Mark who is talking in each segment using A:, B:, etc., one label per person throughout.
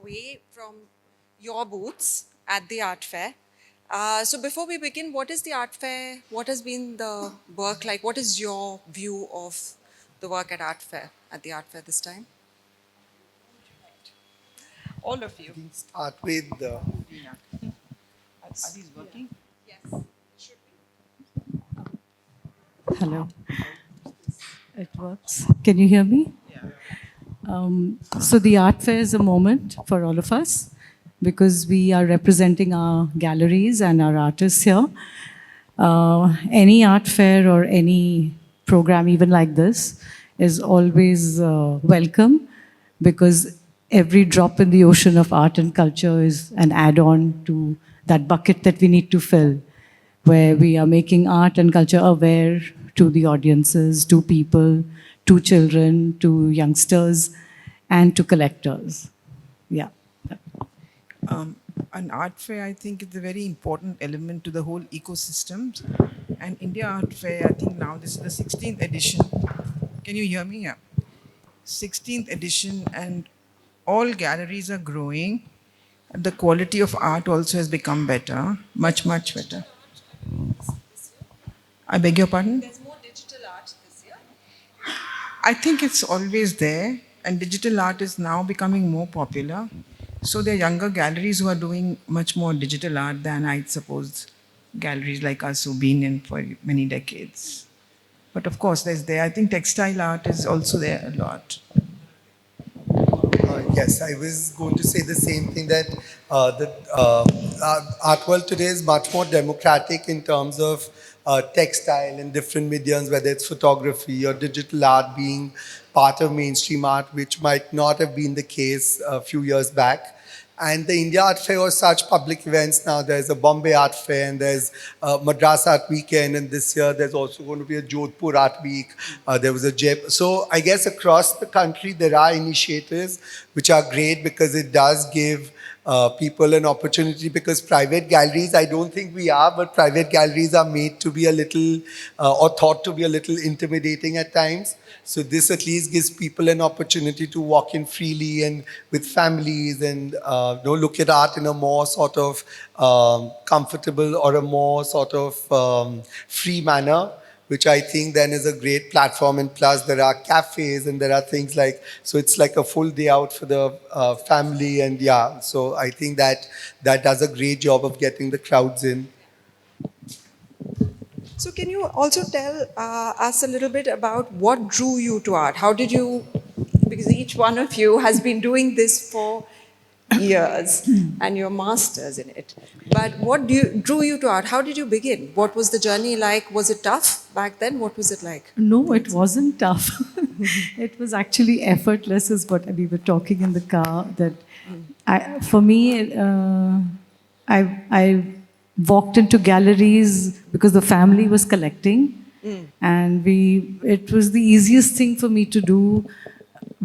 A: away from your booths at the art fair. So before we begin, what is the art fair? What has been the work like? What is your view of the work at the art fair this time? All of you.
B: Start with the.
C: Are these working?
A: Yes. Should
C: Hello. It works. Can you hear me? So the art fair is a moment for all of us because we are representing our galleries and our artists here. Any art fair or any program even like this is always welcome because every drop in the ocean of art and culture is an add-on to that bucket that we need to fill, where we are making art and culture aware to the audiences, to people, to children, to youngsters, and to collectors. Yeah.
D: An art fair, I think, is a very important element to the whole ecosystem. And India Art Fair, I think now this is the 16th edition. Can you hear me? Yeah. 16th edition, and all galleries are growing. The quality of art also has become better, much, much better. I beg your pardon?
A: There's more digital art this year.
D: I think it's always there, and digital art is now becoming more popular. So there are younger galleries who are doing much more digital art than, I suppose, galleries like us who've been in for many decades. But of course, I think textile art is also there a lot.
B: Yes, I was going to say the same thing that the art world today is much more democratic in terms of textile and different mediums, whether it's photography or digital art being part of mainstream art, which might not have been the case a few years back. And the India Art Fair was such public events now. There's a Bombay Art Fair and there's Madras Art Weekend. And this year there's also going to be a Jodhpur Art Week. There was a Jaipur. So I guess across the country there are initiatives which are great because it does give people an opportunity, because private galleries, I don't think we are, but private galleries are made to be a little or thought to be a little intimidating at times. So this at least gives people an opportunity to walk in freely and with families and look at art in a more sort of comfortable or a more sort of free manner, which I think then is a great platform. And plus there are cafes and there are things like, so it's like a full day out for the family. And yeah, so I think that does a great job of getting the crowds in.
A: So can you also tell us a little bit about what drew you to art? How did you, because each one of you has been doing this for years and you're masters in it. But what drew you to art? How did you begin? What was the journey like? Was it tough back then? What was it like?
C: No, it wasn't tough. It was actually effortless, is what we were talking in the car. That for me, I walked into galleries because the family was collecting, and it was the easiest thing for me to do.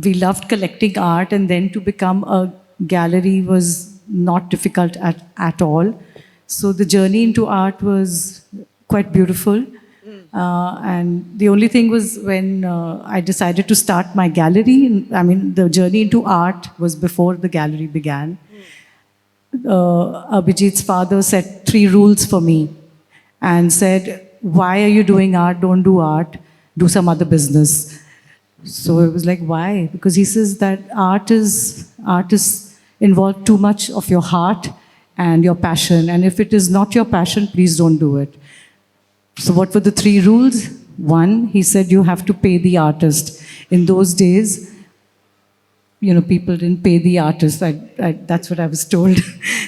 C: We loved collecting art, and then to become a gallery was not difficult at all. So the journey into art was quite beautiful. And the only thing was when I decided to start my gallery, I mean, the journey into art was before the gallery began. Abhijit's father set 3 rules for me and said, why are you doing art? Don't do art. Do some other business. So it was like, why? Because he says that art is involved too much of your heart and your passion. And if it is not your passion, please don't do it. So what were the 3 rules? 1, he said you have to pay the artist. In those days, people didn't pay the artists. That's what I was told,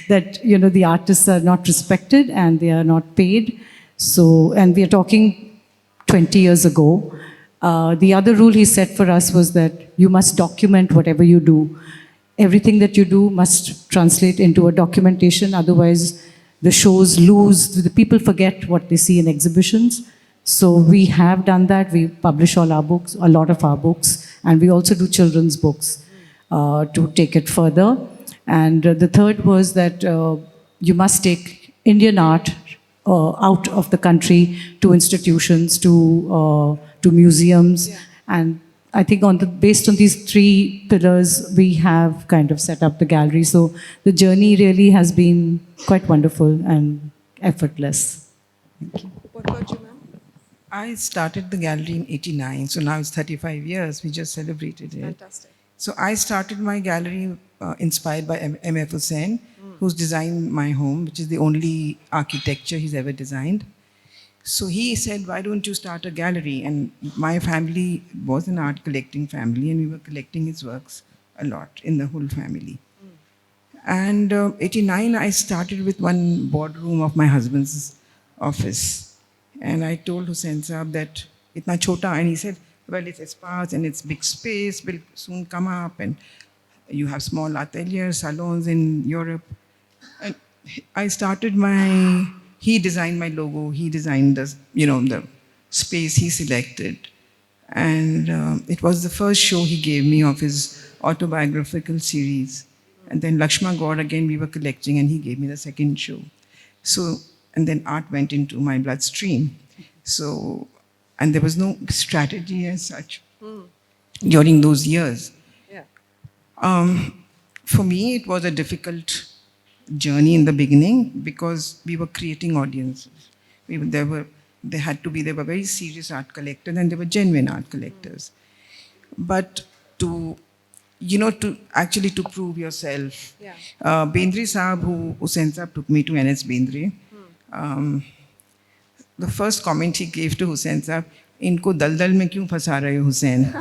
C: that, the artists are not respected and they are not paid. So, and we are talking 20 years ago. The other rule he set for us was that you must document whatever you do. Everything that you do must translate into a documentation, otherwise the shows lose, the people forget what they see in exhibitions. So we have done that. We publish all our books, a lot of our books, and we also do children's books to take it further. And the third was that you must take Indian art out of the country to institutions, to museums, and I think based on these three pillars, we have kind of set up the gallery. So the journey really has been quite wonderful and effortless.
A: What about you, ma'am?
D: I started the gallery in 89, so now it's 35 years. We just celebrated it.
A: Fantastic.
D: So I started my gallery inspired by M.F. Hussain, who's designed my home, which is the only architecture he's ever designed. So he said, why don't you start a gallery? And my family was an art collecting family, and we were collecting his works a lot in the whole family. And 89, I started with one boardroom of my husband's office. And I told Hussain Saab that, itna chota, and he said, well, it's sparse and it's big space, will soon come up, and you have small ateliers, salons in Europe. And I started he designed my logo, he designed the space he selected. And it was the first show he gave me of his autobiographical series. And then Lakshma Gaur, again, we were collecting, and he gave me the second show. So, and then art went into my bloodstream. So, and there was no strategy as such during those years.
A: Yeah.
D: For me, it was a difficult journey in the beginning because we were creating audiences. There were very serious art collectors and there were genuine art collectors. But to prove yourself,
A: Yeah.
D: Bendre Saab, who Hussain Saab took me to NS Bendre, the first comment he gave to Hussain Saab, "Inko daldal mein kyun phasa rahe ho, Hussain?"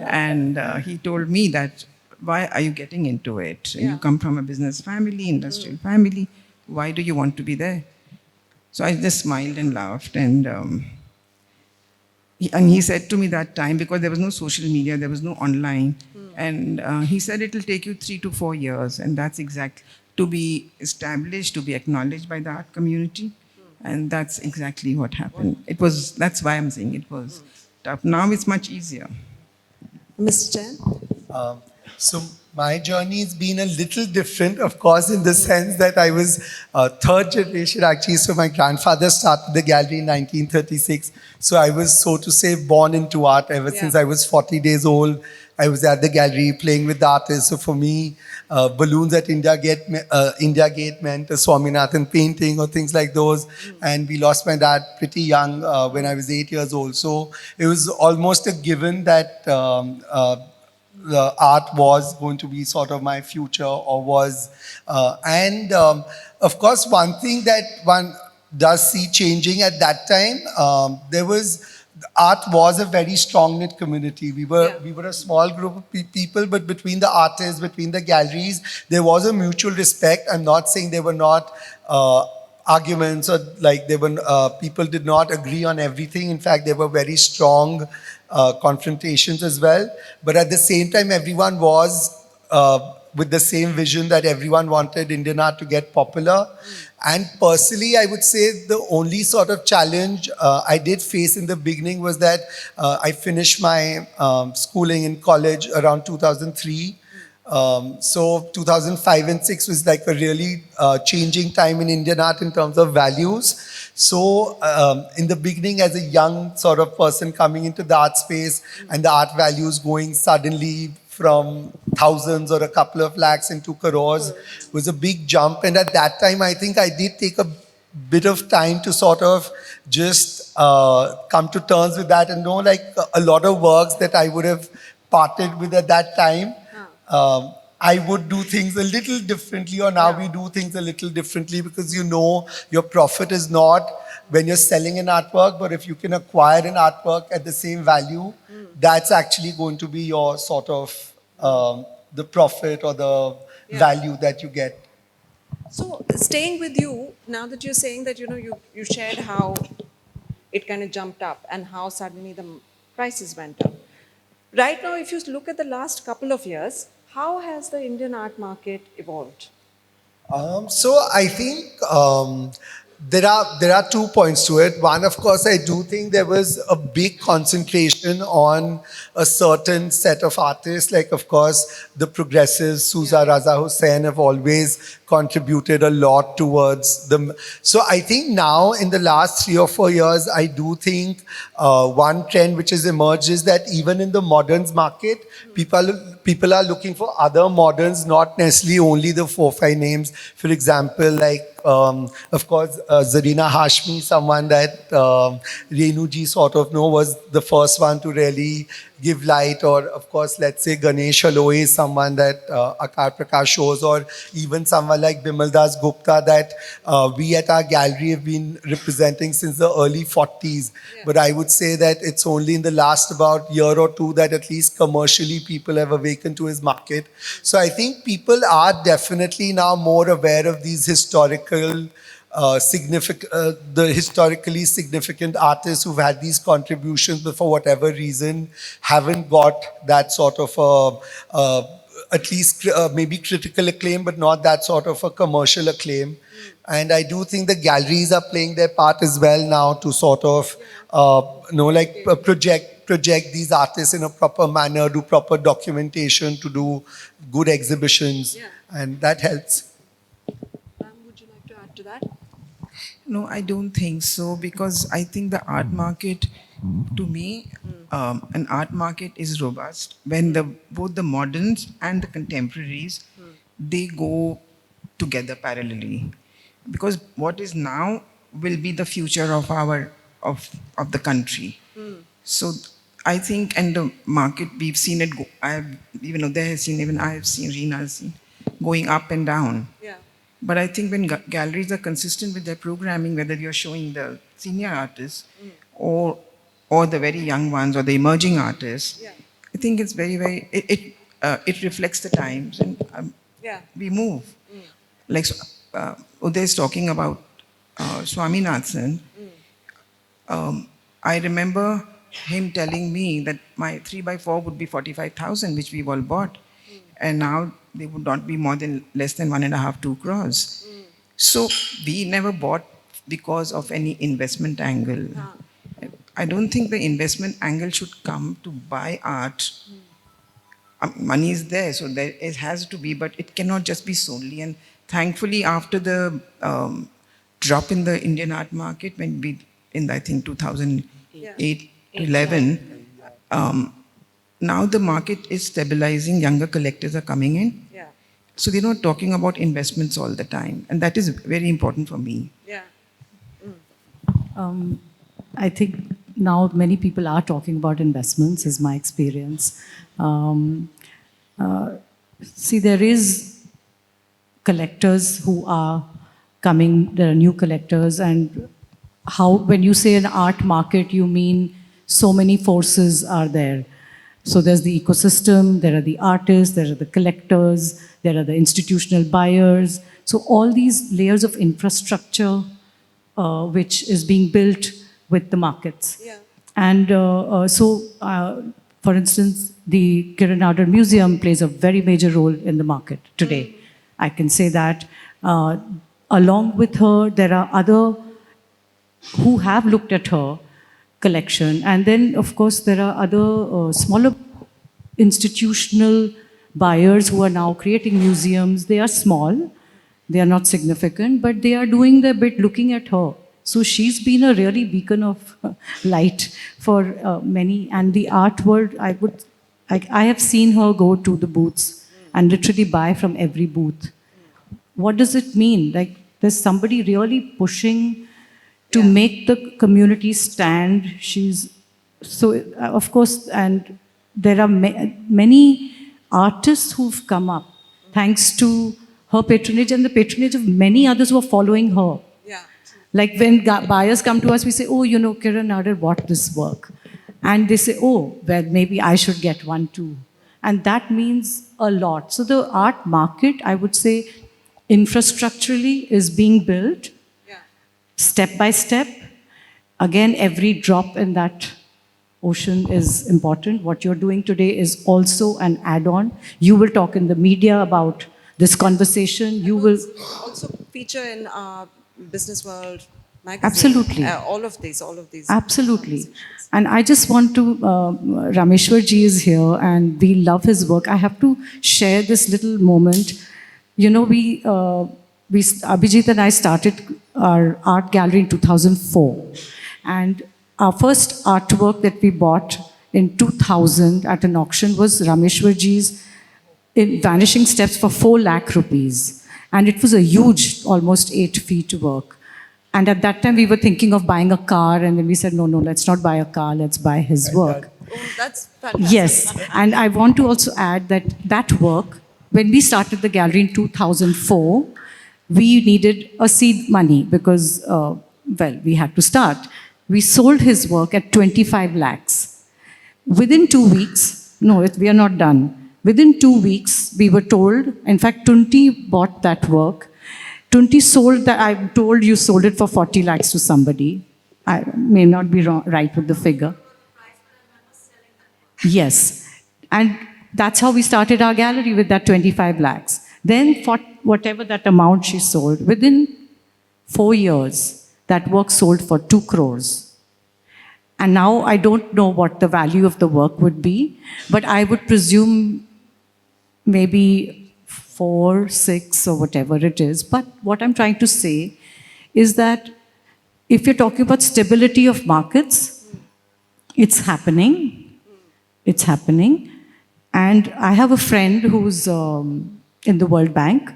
D: And he told me that, why are you getting into it?
A: Yeah.
D: You come from a business family, industrial family. Why do you want to be there? So I just smiled and laughed. And he said to me that time, because there was no social media, there was no online. And he said, it will take you 3 to 4 years. And that's exact to be established, to be acknowledged by the art community. And that's exactly what happened. That's why I'm saying it was tough. Now it's much easier.
A: Mr. Jain?
B: So my journey has been a little different, of course, in the sense that I was third generation actually. So my grandfather started the gallery in 1936. So I was, so to say, born into art ever since I was 40 days old. I was at the gallery playing with the artists. So for me, balloons at India Gate meant a Swaminathan painting or things like those. And we lost my dad pretty young when I was 8 years old. So it was almost a given that the art was going to be sort of my future, or was. Of course, one thing that one does see changing at that time, art was a very strong-knit community. We were a small group of people, but between the artists, between the galleries, there was a mutual respect. I'm not saying there were not arguments, or like people did not agree on everything. In fact, there were very strong confrontations as well. But at the same time, everyone was with the same vision that everyone wanted Indian art to get popular. And personally, I would say the only sort of challenge I did face in the beginning was that I finished my schooling in college around 2003. So 2005 and 6 was like a really changing time in Indian art in terms of values. So in the beginning, as a young sort of person coming into the art space, and the art values going suddenly from thousands or a couple of lakhs into crores was a big jump. And at that time, I think I did take a bit of time to sort of just come to terms with that, and know like a lot of works that I would have parted with at that time. I would do things a little differently, or now we do things a little differently, because your profit is not when you're selling an artwork, but if you can acquire an artwork at the same value, that's actually going to be your sort of the profit or the value that you get.
A: So staying with you, now that you're saying that, you shared how it kind of jumped up and how suddenly the prices went up. Right now, if you look at the last couple of years, how has the Indian art market evolved?
B: So I think there are 2 points to it. One, of course, I do think there was a big concentration on a certain set of artists. Like, of course, the progressives, Souza Raza Hussain, have always contributed a lot towards them. So I think now, in the last 3 or 4 years, I do think one trend which has emerged is that even in the moderns market, people are looking for other moderns, not necessarily only the 4-5 names. For example, like of course, Zarina Hashmi, someone that Renu ji sort of was the first one to really give light, or of course, let's say Ganesh Aloe is someone that Akar Prakash shows, or even someone like Bimal Das Gupta that we at our gallery have been representing since the early 40s. But I would say that it's only in the last about year or two that at least commercially people have awakened to his market. So I think people are definitely now more aware of these historically significant artists who've had these contributions, but for whatever reason haven't got that sort of at least maybe critical acclaim, but not that sort of a commercial acclaim. And I do think the galleries are playing their part as well now to sort of project these artists in a proper manner, do proper documentation, to do good exhibitions, and that helps.
A: Would you like to add to that?
D: No, I don't think so, because I think the art market, to me, an art market is robust when both the moderns and the contemporaries, they go together parallelly. Because what is now will be the future of of the country. So I think, and the market, we've seen it go. Even I have seen, Reena has seen, going up and down.
A: Yeah.
D: But I think when galleries are consistent with their programming, whether you're showing the senior artists or the very young ones or the emerging artists, I think it's very it reflects the times, and we move. Like Uday is talking about Swaminathan. I remember him telling me that my 3x4 would be 45,000, which we've all bought, and now they would not be less than 1.5-2 crores. So we never bought because of any investment angle. I don't think the investment angle should come to buy art. Money is there, so it has to be, but it cannot just be solely. And thankfully, after the drop in the Indian art market, when I think 2008, 11, now the market is stabilizing, younger collectors are coming in.
A: Yeah.
D: So they're not talking about investments all the time. And that is very important for me.
A: Yeah.
C: I think now many people are talking about investments, is my experience. See, there is collectors who are coming, there are new collectors, and when you say an art market, you mean so many forces are there. So there's the ecosystem, there are the artists, there are the collectors, there are the institutional buyers. So all these layers of infrastructure which is being built with the markets.
A: Yeah.
C: And for instance, the Kiran Nadar Museum plays a very major role in the market today. I can say that. Along with her, there are other who have looked at her collection. And then, of course, there are other smaller institutional buyers who are now creating museums. They are small, they are not significant, but they are doing their bit looking at her. So she's been a really beacon of light for many. And the art world, I have seen her go to the booths and literally buy from every booth. What does it mean? Like, there's somebody really pushing to make the community stand. Of course, and there are many artists who've come up thanks to her patronage and the patronage of many others who are following her.
A: Yeah.
C: Like when buyers come to us, we say, oh, Kiran Nadar bought this work. And they say, oh, well, maybe I should get one too. And that means a lot. So the art market, I would say, infrastructurally is being built step by step. Again, every drop in that ocean is important. What you're doing today is also an add-on. You will talk in the media about this conversation. You will
A: also feature in Business World magazine.
C: Absolutely.
A: All of these.
C: Absolutely. And I just want to, Rameshwar ji is here and we love his work. I have to share this little moment. You know, Abhijit and I started our art gallery in 2004. And our first artwork that we bought in 2000 at an auction was Rameshwar ji's in Vanishing Steps for 4 lakh rupees. And it was a huge, almost 8 feet work. And at that time, we were thinking of buying a car, and then we said, no, let's not buy a car, let's buy his work.
A: Oh, that's fantastic.
C: Yes, and I want to also add that that work, when we started the gallery in 2004, we needed a seed money because, we had to start. We sold his work at 25 lakhs. Within 2 weeks, we are not done. Within 2 weeks, we were told, in fact, Tunti bought that work. Tunti sold that, I'm told you sold it for 40 lakhs to somebody. I may not be right with the figure. Yes. And that's how we started our gallery, with that 25 lakhs. Then for whatever that amount she sold, within 4 years, that work sold for 2 crores. And now I don't know what the value of the work would be, but I would presume maybe 4, 6 or whatever it is. But what I'm trying to say is that if you're talking about stability of markets, it's happening. It's happening. And I have a friend who's in the World Bank,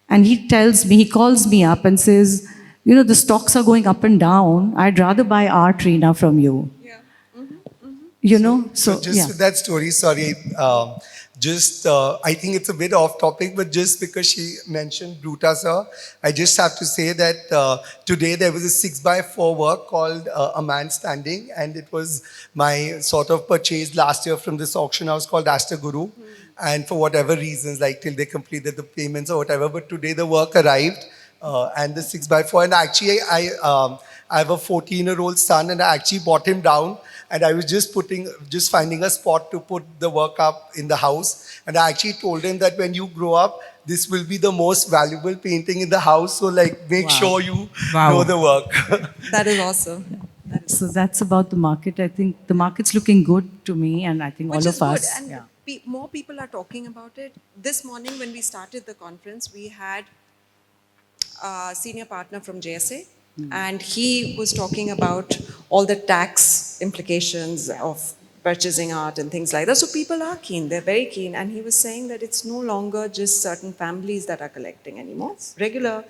C: and he calls me up and says, the stocks are going up and down. I'd rather buy art, Reena, from you.
A: Yeah.
B: So just with that story, sorry, I think it's a bit off topic, but just because she mentioned Bruta sir, I just have to say that today there was a 6x4 work called A Man Standing, and it was my sort of purchase last year from this auction house called Ashta Guru. And for whatever reasons, like till they completed the payments or whatever, but today the work arrived and the 6x4. And actually, I have a 14-year-old son, and I actually bought him down. And I was just finding a spot to put the work up in the house. And I actually told him that when you grow up, this will be the most valuable painting in the house. So make sure you know the work.
A: That is awesome.
C: So that's about the market. I think the market's looking good to me, and I think
A: Which
C: all
A: is
C: of
A: good.
C: us.
A: And more people are talking about it. This morning when we started the conference, we had a senior partner from JSA. And he was talking about all the tax implications of purchasing art and things like that. So people are keen, they're very keen. And he was saying that it's no longer just certain families that are collecting anymore. Regular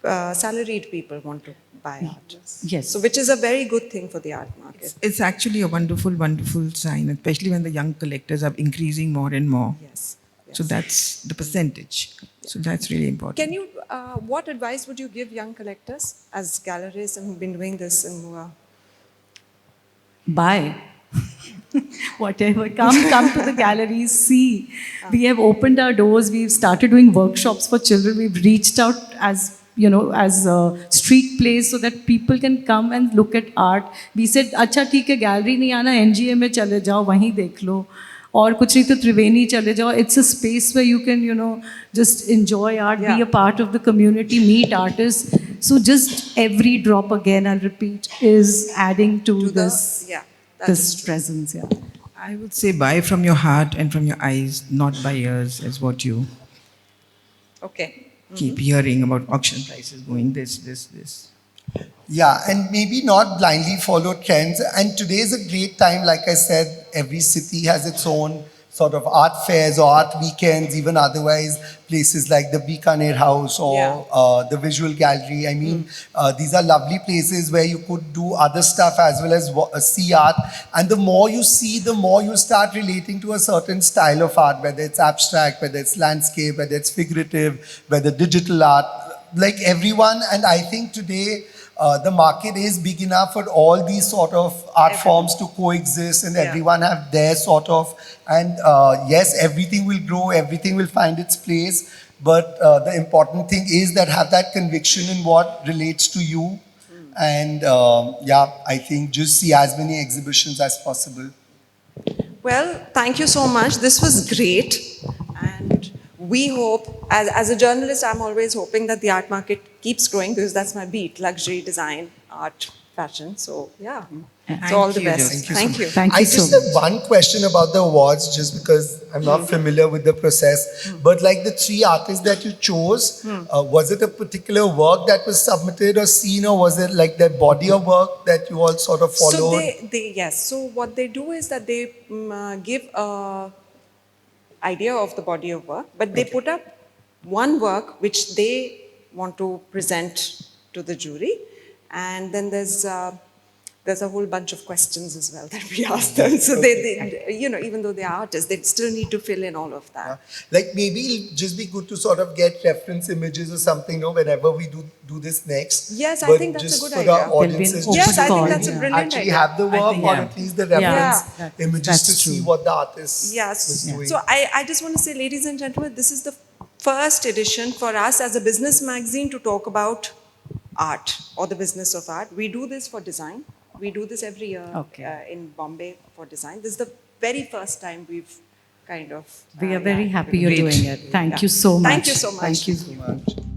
A: salaried people want to buy art.
C: Yes.
A: So which is a very good thing for the art market.
D: It's actually a wonderful, wonderful sign, especially when the young collectors are increasing more and more.
A: Yes.
D: So that's the percentage. So that's really important.
A: Can you, what advice would you give young collectors as gallerists and who've been doing this and who are...
C: Buy. Whatever. Come to the galleries, see. We have opened our doors. We've started doing workshops for children. We've reached out as a street place so that people can come and look at art. We said, अच्छा ठीक है, gallery नहीं आना, NGA में चले जाओ, वहीं देख लो. और कुछ नहीं तो त्रिवेणी चले जाओ. It's a space where you can, just enjoy art, be a part of the community, meet artists. So just every drop, again, I'll repeat, is adding to this presence. Yeah.
D: I would say buy from your heart and from your eyes, not by ears, is what you keep hearing about auction prices going this.
B: Yeah, and maybe not blindly follow trends. And today is a great time. Like I said, every city has its own sort of art fairs or art weekends, even otherwise places like the Bikaner House or the Visual Gallery. I mean, these are lovely places where you could do other stuff as well as see art. And the more you see, the more you start relating to a certain style of art, whether it's abstract, whether it's landscape, whether it's figurative, whether digital art, like everyone. And I think today, the market is big enough for all these sort of art forms to coexist and everyone have their sort of, and yes, everything will grow, everything will find its place, but the important thing is that have that conviction in what relates to you. And I think just see as many exhibitions as possible.
A: Well, thank you so much. This was great. And we hope, as a journalist, I'm always hoping that the art market keeps growing because that's my beat: luxury, design, art, fashion. So yeah. So all the
D: Thank you,
A: best.
D: Jyoti.
A: Thank you.
C: Thank
B: I
C: you so
B: just
C: much.
B: have one question about the awards, just because I'm not familiar with the process. But like the three artists that you chose, was it a particular work that was submitted or seen, or was it like their body of work that you all sort of followed?
A: So yes. So what they do is that they give a idea of the body of work, but they put up one work which they want to present to the jury, and then there's a whole bunch of questions as well that we ask them. So they even though they're artists, they still need to fill in all of that.
B: Like maybe it'll just be good to sort of get reference images or something, whenever we do this next.
A: Yes, I
B: But
A: think that's a
B: just
A: good
B: for
A: idea.
B: the
A: There'll
C: be an
B: audiences,
C: open
A: Yes, I
C: call.
A: think that's a
C: Yeah.
A: brilliant
B: actually
A: idea.
B: have the work,
C: think,
B: or
C: yeah.
B: at least the
C: Yeah.
B: reference
C: Yeah,
B: images
C: that's
B: to see
C: true.
B: what the artist was
A: Yes.
B: doing.
A: So I just want to say, ladies and gentlemen, this is the first edition for us as a business magazine to talk about art or the business of art. We do this for design. We do this every year
C: Okay.
A: in Bombay for design. This is the very first time we've kind of.
C: We are very happy you're
D: Great.
C: doing it. Thank
A: Yeah.
C: you so much.
A: Thank you so much.
C: Thank you.
B: So much.